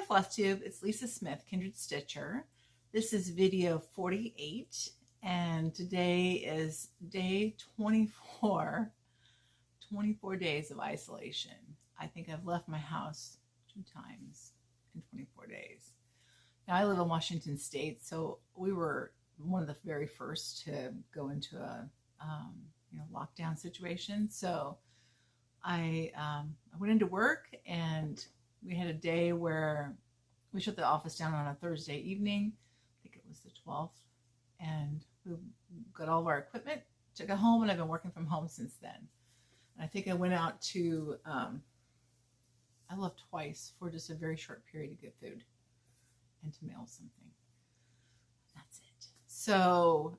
Flosstube, it's Lisa Smith, Kindred Stitcher. This is video 48, and today is day 24, 24 days of isolation. I think I've left my house 2 times in 24 days. Now I live in Washington State, so we were one of the very first to go into a lockdown situation. So I went into work, and we had a day where we shut the office down on a Thursday evening. I think it was the 12th, and we got all of our equipment, took it home, and I've been working from home since then. And I think I went out to, I left twice for just a very short period to get food and to mail something. That's it. So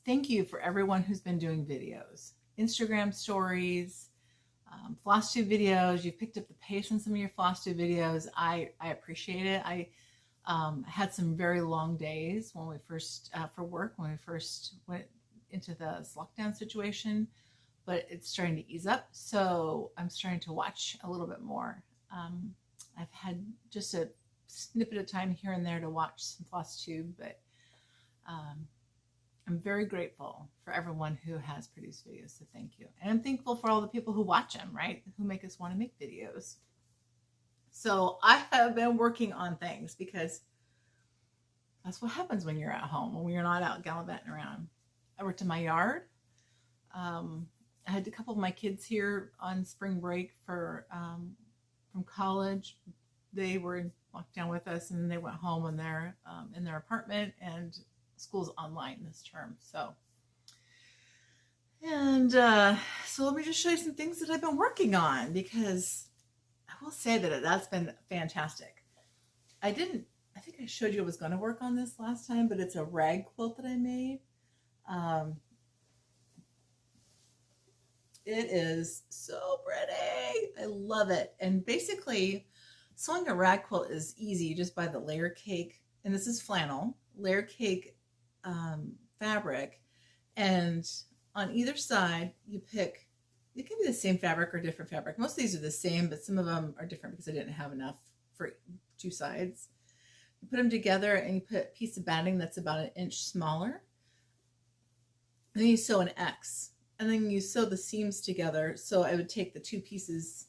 thank you for everyone who's been doing videos, Instagram stories, Flosstube videos. You've picked up the pace on some of your Flosstube videos. I appreciate it. I had some very long days when we first, for work, when we first went into the lockdown situation, but it's starting to ease up. So I'm starting to watch a little bit more. I've had just a snippet of time here and there to watch some Flosstube, but I'm very grateful for everyone who has produced videos, so thank you. And I'm thankful for all the people who watch them, right? Who make us want to make videos. So I have been working on things because that's what happens when you're at home, when you're not out gallivanting around. I worked in my yard. I had a couple of my kids here on spring break from college. They were in lockdown with us, and they went home in their apartment, and school's online this term. So let me just show you some things that I've been working on, because I will say that that's been fantastic. I think I showed you I was going to work on this last time, but it's a rag quilt that I made. It is so pretty. I love it. And basically, sewing a rag quilt is easy. You just buy the layer cake, and this is flannel, layer cake fabric, and on either side you pick, it can be the same fabric or different fabric. Most of these are the same, but some of them are different because I didn't have enough for 2 sides. You put them together, and you put a piece of batting that's about 1 inch smaller. And then you sew an X, and then you sew the seams together. So I would take the 2 pieces,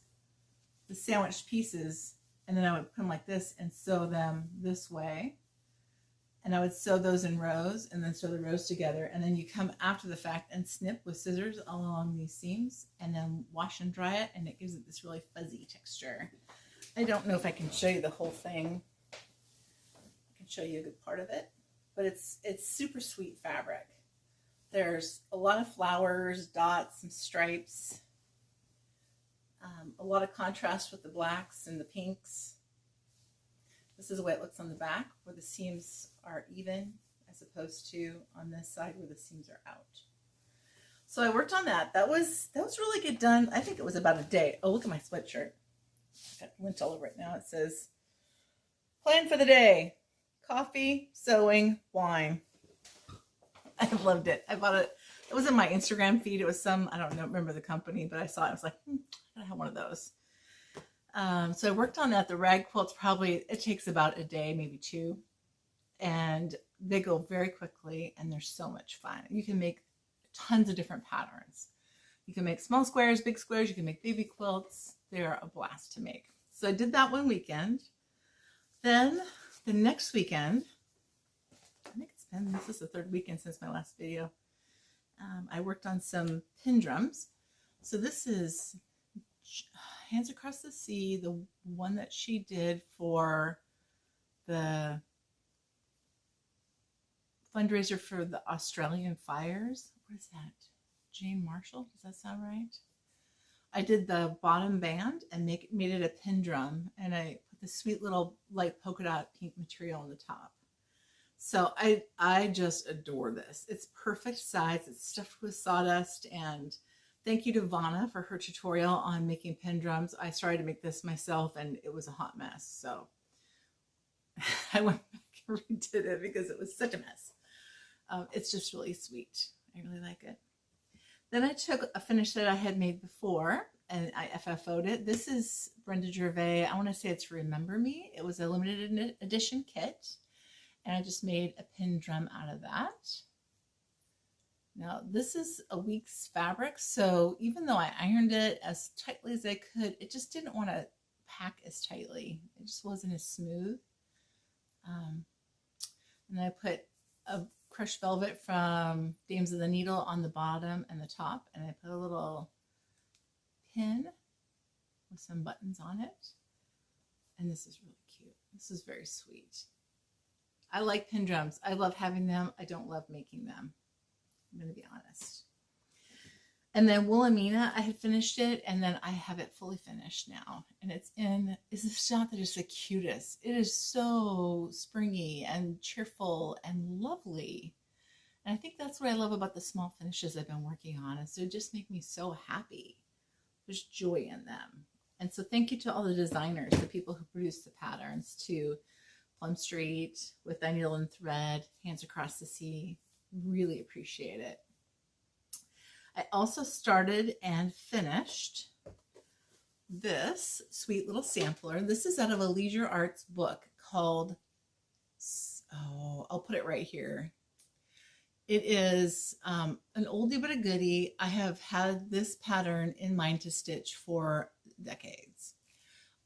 the sandwiched pieces, and then I would put them like this and sew them this way. And I would sew those in rows, and then sew the rows together. And then you come after the fact and snip with scissors along these seams, and then wash and dry it, and it gives it this really fuzzy texture. I don't know if I can show you the whole thing. I can show you a good part of it, but it's super sweet fabric. There's a lot of flowers, dots, and stripes. A lot of contrast with the blacks and the pinks. This is the way it looks on the back, where the seams are even, as opposed to on this side where the seams are out. So I worked on that. That was really good done. I think it was about a day. Oh, look at my sweatshirt. I've got lint all over it now. It says, plan for the day: coffee, sewing, wine. I loved it. I bought it. It was in my Instagram feed. It was I don't know, remember the company, but I saw it. I was like, I have one of those. So I worked on that. The rag quilts, it takes about a day, maybe 2. And they go very quickly, and they're so much fun. You can make tons of different patterns. You can make small squares, big squares. You can make baby quilts. They're a blast to make. So I did that one weekend. Then the next weekend, this is the 3rd weekend since my last video, I worked on some pin drums. So this is Hands Across the Sea, the one that she did for the fundraiser for the Australian fires. What is that? Jane Marshall? Does that sound right? I did the bottom band and made it a pin drum, and I put the sweet little light polka dot pink material on the top. So I just adore this. It's perfect size. It's stuffed with sawdust, and thank you to Vanna for her tutorial on making pin drums. I started to make this myself, and it was a hot mess. So I went back and redid it because it was such a mess. It's just really sweet. I really like it. Then I took a finish that I had made before, and I FFO'd it. This is Brenda Gervais. I want to say it's Remember Me. It was a limited edition kit, and I just made a pin drum out of that. Now, this is a week's fabric, so even though I ironed it as tightly as I could, it just didn't want to pack as tightly. It just wasn't as smooth. And I put a crushed velvet from Dames of the Needle on the bottom and the top, and I put a little pin with some buttons on it. And this is really cute. This is very sweet. I like pin drums. I love having them. I don't love making them. I'm going to be honest. And then Wilhelmina, I had finished it, and then I have it fully finished now. And it's a shot that is the cutest. It is so springy and cheerful and lovely. And I think that's what I love about the small finishes I've been working on, is they just make me so happy. There's joy in them. And so thank you to all the designers, the people who produce the patterns, to Plum Street, With Thy Needle and Thread, Hands Across the Sea. Really appreciate it. I also started and finished this sweet little sampler. This is out of a Leisure Arts book called, I'll put it right here. It is an oldie but a goodie. I have had this pattern in mind to stitch for decades.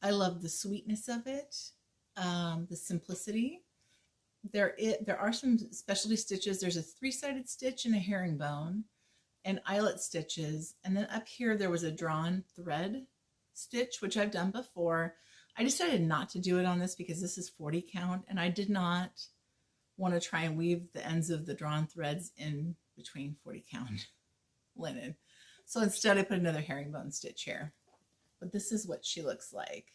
I love the sweetness of it, the simplicity. There are some specialty stitches. There's a 3-sided stitch and a herringbone and eyelet stitches. And then up here, there was a drawn thread stitch, which I've done before. I decided not to do it on this because this is 40 count, and I did not want to try and weave the ends of the drawn threads in between 40 count linen. So instead, I put another herringbone stitch here. But this is what she looks like.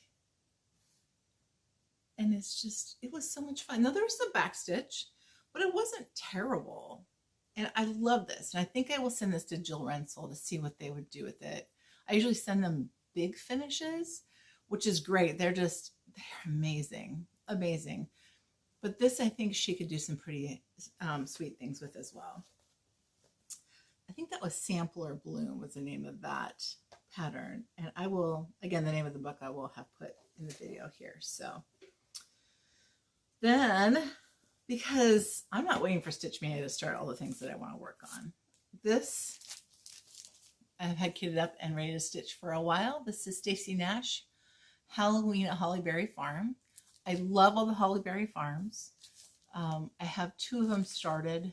And it's just, it was so much fun. Now, there was some back stitch, but it wasn't terrible. And I love this. And I think I will send this to Jill Rensel to see what they would do with it. I usually send them big finishes, which is great. They're amazing, amazing. But this, I think she could do some pretty sweet things with as well. I think that was Sampler Bloom was the name of that pattern. And I will, again, the name of the book I will have put in the video here. So then, because I'm not waiting for Stitch Mania to start all the things that I want to work on, this I've had kitted up and ready to stitch for a while. This is Stacy Nash, Halloween at Hollyberry Farm. I love all the Hollyberry Farms. I have 2 of them started.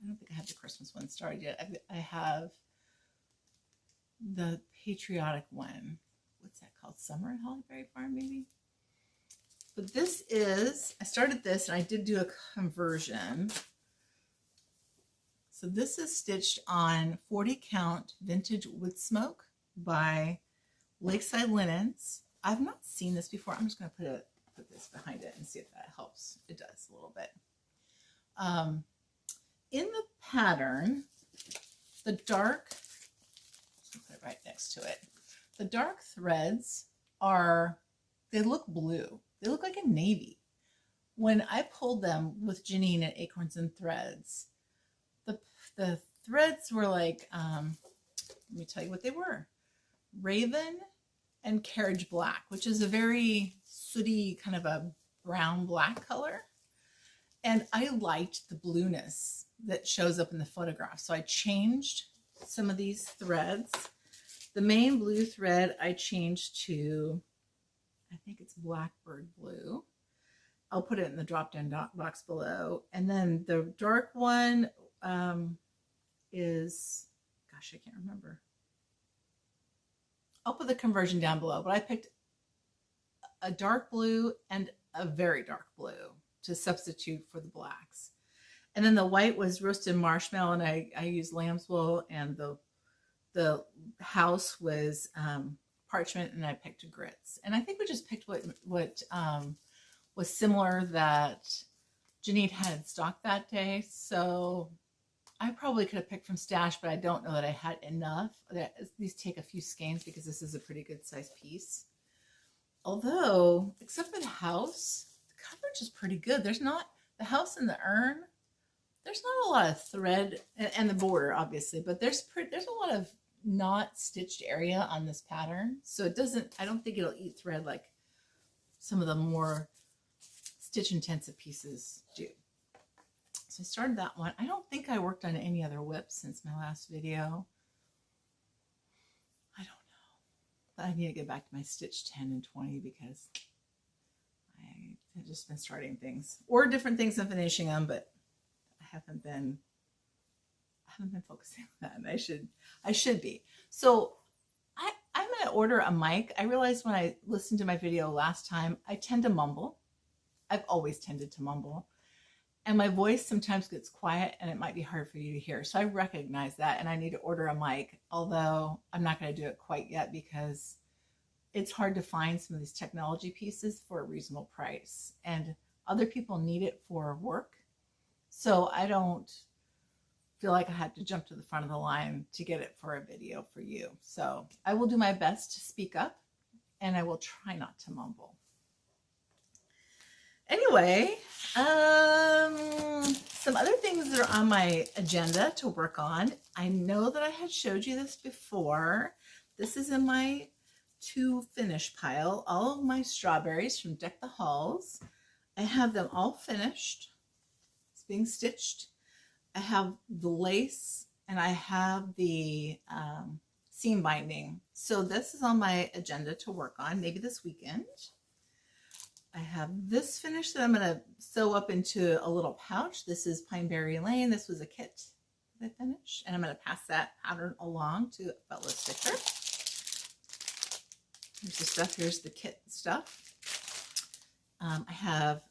I don't think I have the Christmas one started yet. I have the patriotic one. What's that called? Summer at Hollyberry Farm, maybe? But this is, I started this and I did do a conversion. So this is stitched on 40 count vintage wood smoke by Lakeside Linens. I've not seen this before. I'm just going to put this behind it and see if that helps. It does a little bit. In the pattern, the dark, I'll put it right next to it. The dark threads they look blue. They look like a navy. When I pulled them with Janine at Acorns and Threads, the threads were like, let me tell you what they were. Raven and Carriage Black, which is a very sooty kind of a brown black color. And I liked the blueness that shows up in the photograph. So I changed some of these threads. The main blue thread I changed to, I think it's Blackbird Blue. I'll put it in the drop-down box below. And then the dark one is, gosh, I can't remember. I'll put the conversion down below, but I picked a dark blue and a very dark blue to substitute for the blacks. And then the white was Roasted Marshmallow, and I used lamb's wool, and the house was parchment, and I picked grits. And I think we just picked what was similar that Janine had in stock that day. So I probably could have picked from stash, but I don't know that I had enough. These take a few skeins because this is a pretty good size piece. Although, except for the house, the coverage is pretty good. There's not, the house and the urn, there's not a lot of thread, and the border obviously, but there's a lot of not stitched area on this pattern. So it doesn't, I don't think it'll eat thread like some of the more stitch intensive pieces do. So I started that one. I don't think I worked on any other whips since my last video. I don't know. But I need to get back to my stitch 10 and 20 because I've just been starting things or different things and finishing them, but I haven't been focusing on that. And I should be. So I'm going to order a mic. I realized when I listened to my video last time, I tend to mumble. I've always tended to mumble. And my voice sometimes gets quiet and it might be hard for you to hear. So I recognize that and I need to order a mic, although I'm not going to do it quite yet because it's hard to find some of these technology pieces for a reasonable price. And other people need it for work. So I don't feel like I had to jump to the front of the line to get it for a video for you. So I will do my best to speak up and I will try not to mumble. Anyway, some other things that are on my agenda to work on. I know that I had showed you this before. This is in my to finish pile. All of my strawberries from Deck the Halls. I have them all finished. It's being stitched. I have the lace and I have the seam binding. So this is on my agenda to work on, maybe this weekend. I have this finished that I'm going to sew up into a little pouch. This is Pineberry Lane. This was a kit that I finished, and I'm going to pass that pattern along to a fellow stitcher. Here's the stuff. Here's the kit stuff. I have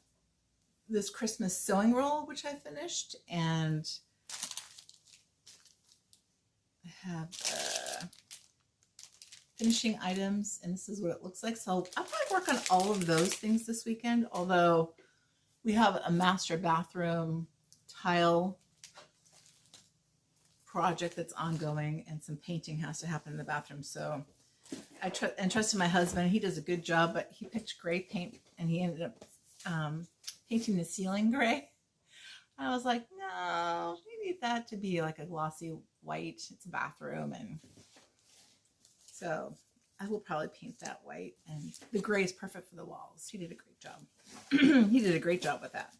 this Christmas sewing roll, which I finished, and I have finishing items, and this is what it looks like. So I'll probably work on all of those things this weekend, although we have a master bathroom tile project that's ongoing and some painting has to happen in the bathroom. So I trusted my husband. He does a good job, but he picked gray paint and he ended up painting the ceiling gray. I was like, no, we need that to be like a glossy white. It's a bathroom, and so I will probably paint that white, and the gray is perfect for the walls. He did a great job. He did a great job with that.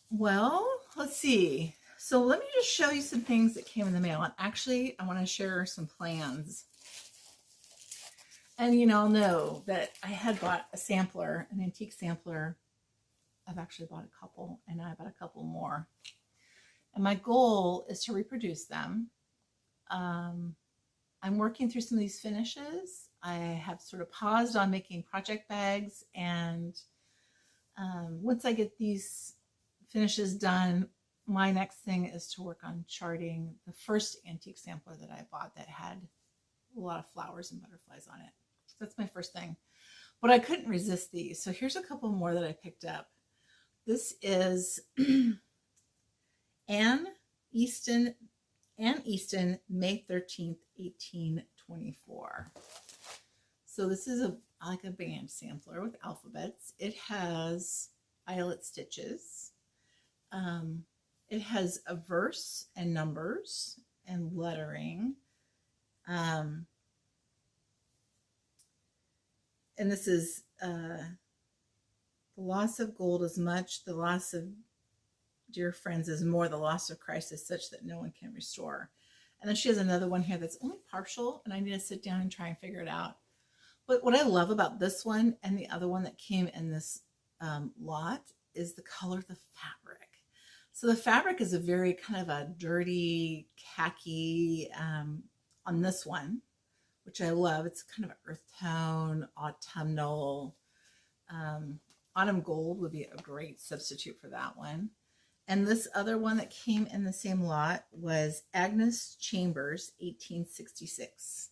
Well, let's see. So let me just show you some things that came in the mail. And actually, I want to share some plans. And you all know that I had bought a sampler, an antique sampler. I've actually bought a couple, and I bought a couple more. And my goal is to reproduce them. I'm working through some of these finishes. I have sort of paused on making project bags, and once I get these finishes done, my next thing is to work on charting the first antique sampler that I bought that had a lot of flowers and butterflies on it. So that's my first thing. But I couldn't resist these. So here's a couple more that I picked up. This is Anne Easton, May 13th, 1824. So this is like a band sampler with alphabets. It has eyelet stitches. It has a verse and numbers and lettering. And this is the loss of gold is much, the loss of dear friends is more, the loss of Christ is such that no one can restore. And then she has another one here that's only partial, and I need to sit down and try and figure it out. But what I love about this one and the other one that came in this lot is the color of the fabric. So the fabric is a very kind of a dirty khaki on this one, which I love. It's kind of an earth tone, autumnal. Autumn gold would be a great substitute for that one. And this other one that came in the same lot was Agnes Chambers, 1866.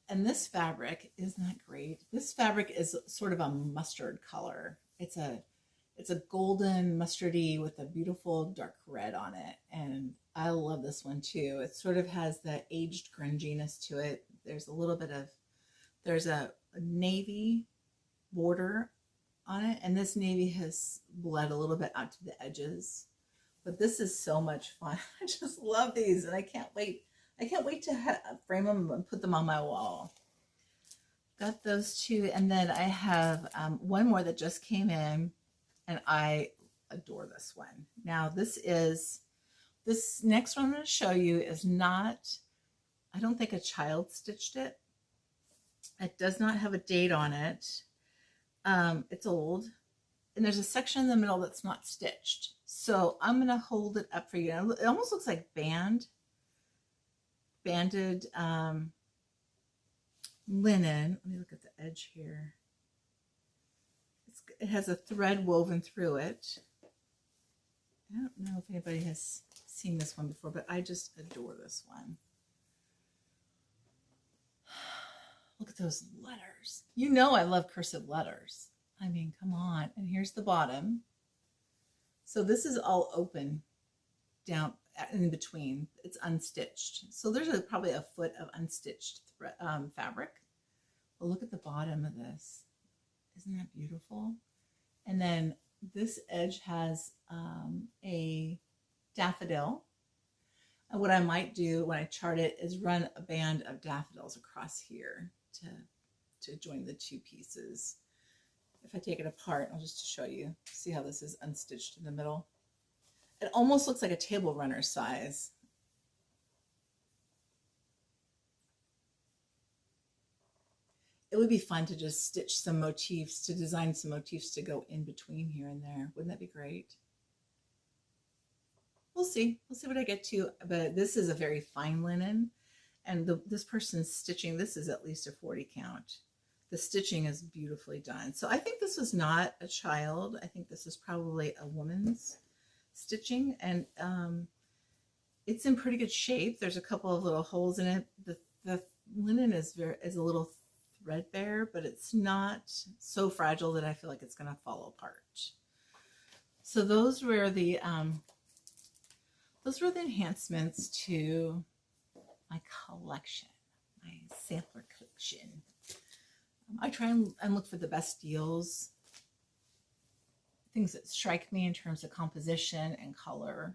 And this fabric, isn't that great? This fabric is sort of a mustard color. It's a golden mustardy with a beautiful dark red on it. And I love this one too. It sort of has the aged grunginess to it. There's a little bit of, there's a navy border on it. And this navy has bled a little bit out to the edges. But this is so much fun. I just love these, and I can't wait. I can't wait to frame them and put them on my wall. Got those two, and then I have one more that just came in, and I adore this one. Now this next one I'm going to show you is not, I don't think a child stitched it. It does not have a date on it. It's old, and there's a section in the middle that's not stitched. So I'm going to hold it up for you. It almost looks like banded linen. Let me look at the edge here. It has a thread woven through it. I don't know if anybody has seen this one before, but I just adore this one. Look at those letters. You know I love cursive letters. I mean, come on. And here's the bottom. So this is all open down in between. It's unstitched. So there's probably a foot of unstitched fabric. But look at the bottom of this. Isn't that beautiful? And then this edge has a daffodil. And what I might do when I chart it is run a band of daffodils across here to join the two pieces. If I take it apart, I'll just show you. See how this is unstitched in the middle? It almost looks like a table runner size. It would be fun to just stitch some motifs, to design some motifs to go in between here and there. Wouldn't that be great? We'll see. We'll see what I get to. But this is a very fine linen. And this person's stitching, this is at least a 40 count. The stitching is beautifully done. So I think this was not a child. I think this is probably a woman's stitching. And it's in pretty good shape. There's a couple of little holes in it. The linen is a little threadbare, but it's not so fragile that I feel like it's going to fall apart. So those were the enhancements to my collection, my sampler collection. I try and look for the best deals, things that strike me in terms of composition and color.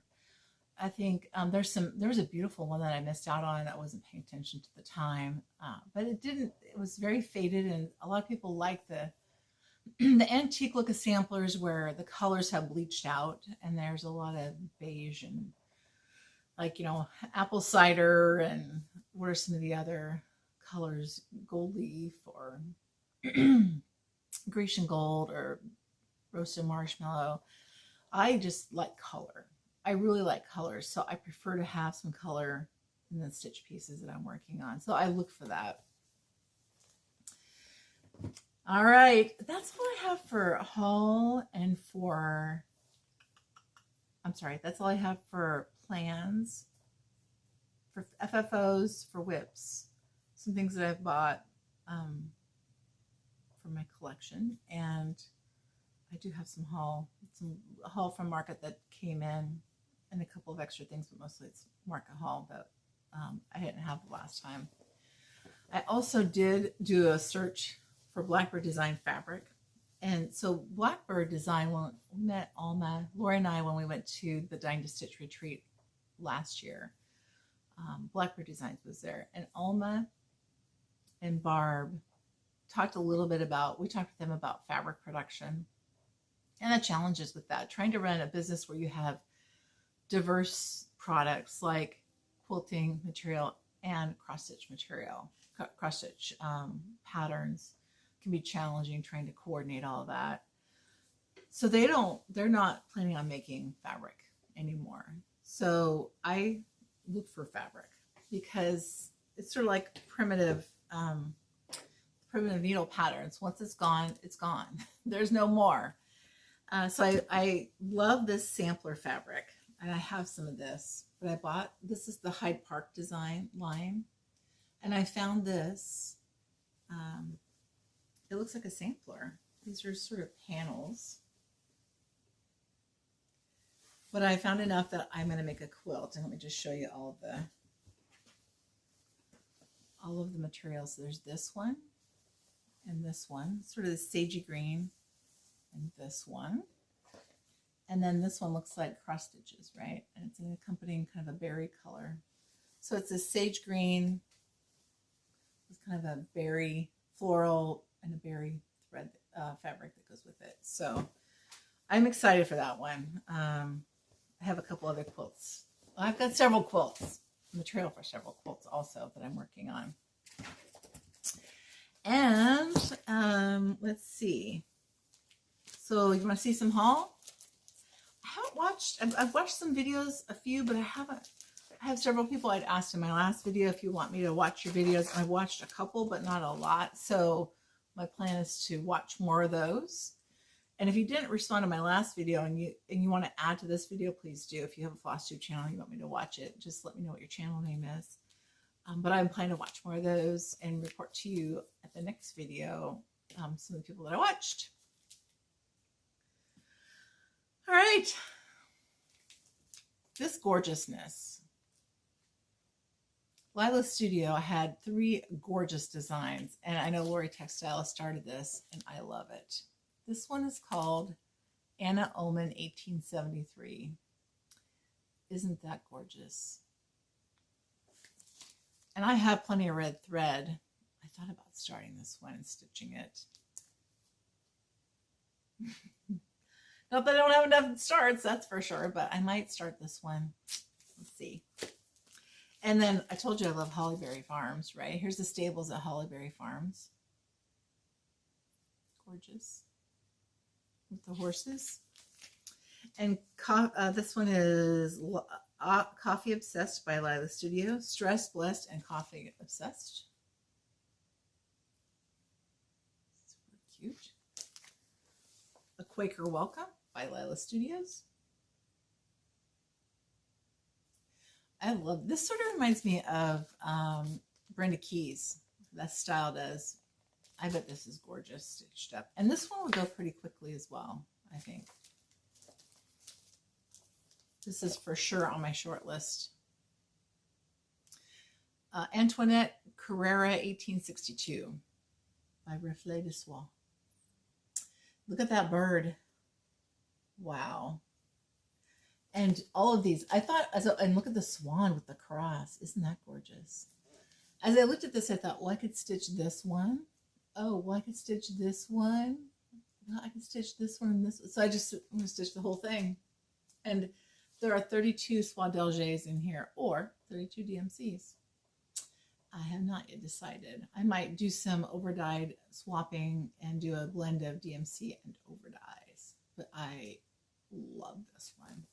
I think there was a beautiful one that I missed out on. I wasn't paying attention to the time, but it was very faded, and a lot of people like the antique look of samplers where the colors have bleached out, and there's a lot of beige and, like, you know, apple cider, and what are some of the other colors, gold leaf or Grecian gold or roasted marshmallow. I just like color. I really like colors, so I prefer to have some color in the stitch pieces that I'm working on. So I look for that. All right, that's all I have for haul and for, that's all I have for plans, for FFOs, for whips, some things that I've bought for my collection. And I do have some haul from market that came in, and a couple of extra things, but mostly it's market haul that I didn't have the last time. I also did do a search for Blackbird Design fabric. And so Blackbird Design, when we met Alma, Lori and I, when we went to the Dine to Stitch retreat last year, Blackbird Designs was there. And Alma and Barb talked a little bit about, we talked to them about fabric production and the challenges with that, trying to run a business where you have diverse products like quilting material and cross-stitch material. Cross-stitch patterns can be challenging, trying to coordinate all of that. So they're not planning on making fabric anymore. So I look for fabric because it's sort of like primitive needle patterns. Once it's gone, it's gone. There's no more. So I love this sampler fabric, and I have some of this, but this is the Hyde Park design line, and I found this. It looks like a sampler. These are sort of panels, but I found enough that I'm going to make a quilt. And let me just show you all of the materials. So there's this one and this one, sort of the sagey green, and this one. And then this one looks like cross stitches, right? And it's an accompanying kind of a berry color. So it's a sage green with kind of a berry floral and a berry thread fabric that goes with it. So I'm excited for that one. I have a couple other quilts. I've got several quilts, material for several quilts also that I'm working on. And let's see. So you want to see some haul? I haven't watched, I've watched some videos, a few, but I have several people I'd asked in my last video if you want me to watch your videos. And I watched a couple, but not a lot. So my plan is to watch more of those. And if you didn't respond to my last video and you want to add to this video, please do. If you have a Flosstube channel and you want me to watch it, just let me know what your channel name is. But I'm planning to watch more of those and report to you at the next video some of the people that I watched. All right. This gorgeousness. Lila Studio had 3 gorgeous designs, and I know Lori Textile started this, and I love it. This one is called Anna Oman 1873. Isn't that gorgeous? And I have plenty of red thread. I thought about starting this one and stitching it. Not that I don't have enough starts, that's for sure, but I might start this one. Let's see. And then I told you I love Hollyberry Farms, right? Here's the stables at Hollyberry Farms. Gorgeous. With the horses. And this one is Coffee Obsessed by Lila Studio. Stressed, Blessed, and Coffee Obsessed. Super cute. A Quaker Welcome by Lila Studios. I love this. Sort of reminds me of Brenda Keys. That style does. I bet this is gorgeous stitched up. And this one will go pretty quickly as well, I think. This is for sure on my short list. Antoinette Carrera 1862 by Reflet de Soie. Look at that bird. Wow. And all of these, I thought, and look at the swan with the cross. Isn't that gorgeous? As I looked at this, I thought, well, I could stitch this one. Oh, well, I could stitch this one. Well, I could stitch this one and this one. So I'm going to stitch the whole thing. And there are 32 Soie d'Alger in here, or 32 DMCs. I have not yet decided. I might do some overdyed swapping and do a blend of DMC and overdyes. But I love this one.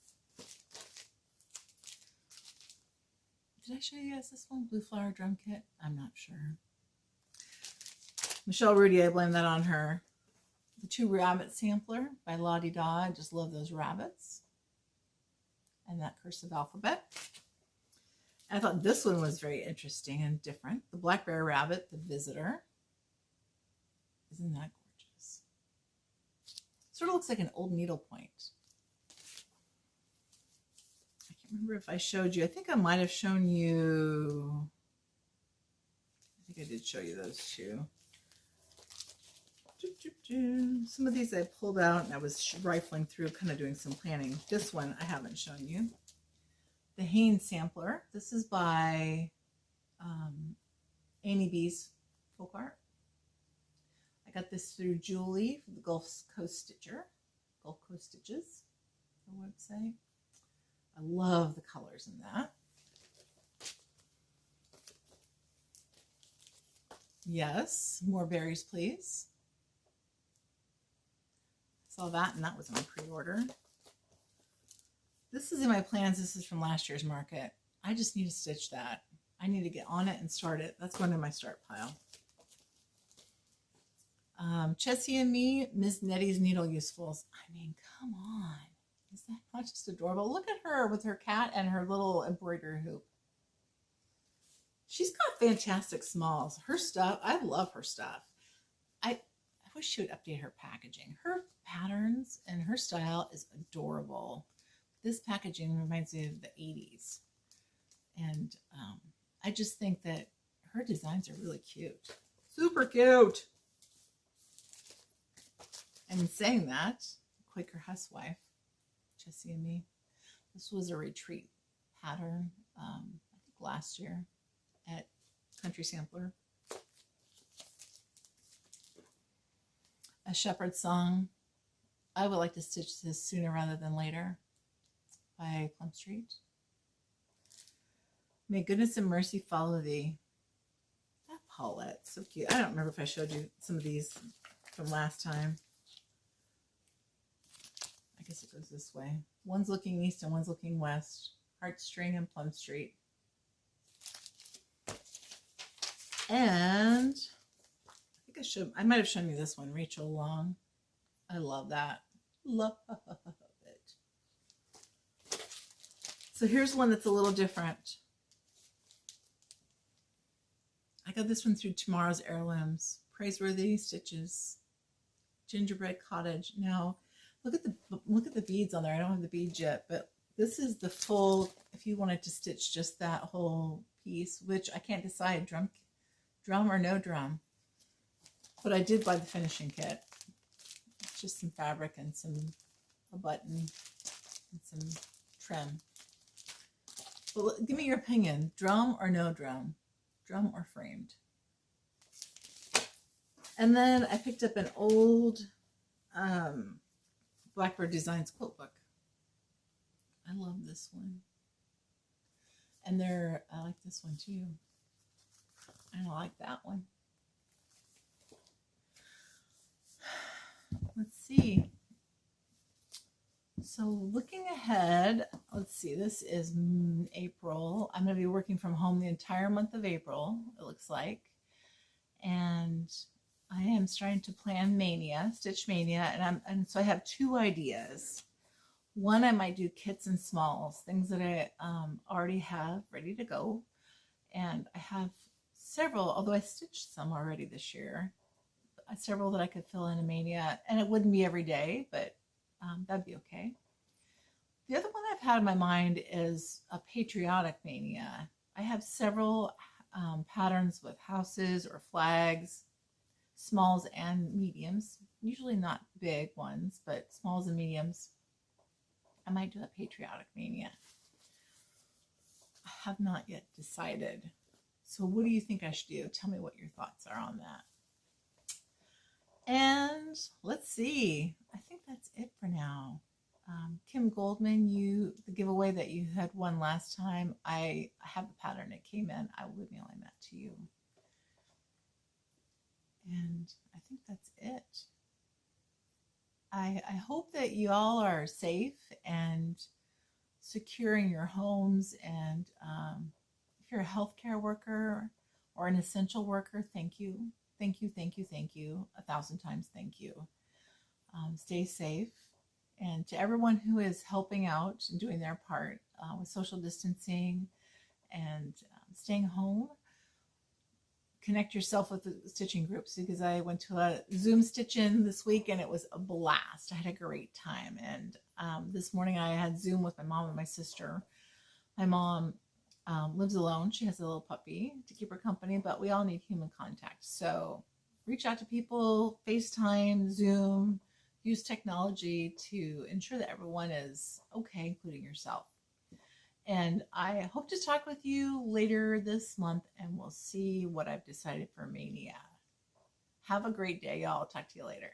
Did I show you guys this one? Blue Flower Drum Kit? I'm not sure. Michelle Rudy, I blame that on her. The 2 Rabbit Sampler by Lottie Da. I just love those rabbits. And that cursive alphabet. I thought this one was very interesting and different. The Blackberry Rabbit, The Visitor. Isn't that gorgeous? Sort of looks like an old needlepoint. I can't remember if I showed you. I think I might have shown you. I think I did show you those 2. Some of these I pulled out and I was rifling through, kind of doing some planning. This one I haven't shown you. The Haynes Sampler. This is by Annie B's Folk Art. I got this through Julie from the Gulf Coast Stitches, the website. I love the colors in that. Yes, more berries, please. Saw that, and that was on pre-order. This is in my plans. This is from last year's market. I just need to stitch that. I need to get on it and start it. That's going in my start pile. Chessie and Me, Miss Nettie's Needle Usefuls. I mean, come on. Is that not just adorable? Look at her with her cat and her little embroidery hoop. She's got fantastic smalls. Her stuff, I love her stuff. I wish she would update her packaging. Her patterns and her style is adorable. This packaging reminds me of the 80s. And I just think that her designs are really cute. Super cute. And in saying that, Quaker Housewife. Jessie and me. This was a retreat pattern, I think last year at Country Sampler. A Shepherd's Song. I would like to stitch this sooner rather than later by Plum Street. May goodness and mercy follow thee. That Paulette, so cute. I don't remember if I showed you some of these from last time. I guess it goes this way. One's looking east and one's looking west. Heartstring and Plum Street. And I think I might have shown you this one, Rachel Long. I love that. Love it. So here's one that's a little different. I got this one through Tomorrow's Heirlooms. Praiseworthy Stitches. Gingerbread Cottage. Now, look at the beads on there. I don't have the beads yet, but this is the full, if you wanted to stitch just that whole piece, which I can't decide, drum or no drum. But I did buy the finishing kit. It's just some fabric and a button and some trim. But give me your opinion. Drum or no drum? Drum or framed? And then I picked up an old Blackbird Designs quilt book. I love this one. And I like this one too. And I like that one. Let's see. So looking ahead, let's see, this is April. I'm going to be working from home the entire month of April, it looks like. And I am starting to plan Maynia, Stitch Maynia, and so I have two ideas. One, I might do kits and smalls, things that I already have ready to go. And I have several, although I stitched some already this year, several that I could fill in a Maynia, and it wouldn't be every day, but that'd be okay. The other one I've had in my mind is a patriotic Maynia. I have several patterns with houses or flags, smalls and mediums, usually not big ones, but smalls and mediums. I might do a patriotic Maynia. I have not yet decided. So what do you think I should do? Tell me what your thoughts are on that. And let's see. I think that's it for now. Kim Goldman, the giveaway that you had won last time, I have a pattern that came in. I will be mailing that to you. And I think that's it. I hope that you all are safe and secure in your homes. And if you're a healthcare worker or an essential worker, thank you. Thank you, thank you, thank you. 1,000 times thank you. Stay safe. And to everyone who is helping out and doing their part with social distancing and staying home, connect yourself with the stitching groups, because I went to a Zoom stitch-in this week and it was a blast. I had a great time. And this morning I had Zoom with my mom and my sister. My mom lives alone. She has a little puppy to keep her company, but we all need human contact. So reach out to people, FaceTime, Zoom, use technology to ensure that everyone is okay, including yourself. And I hope to talk with you later this month, and we'll see what I've decided for Maynia. Have a great day, y'all. Talk to you later.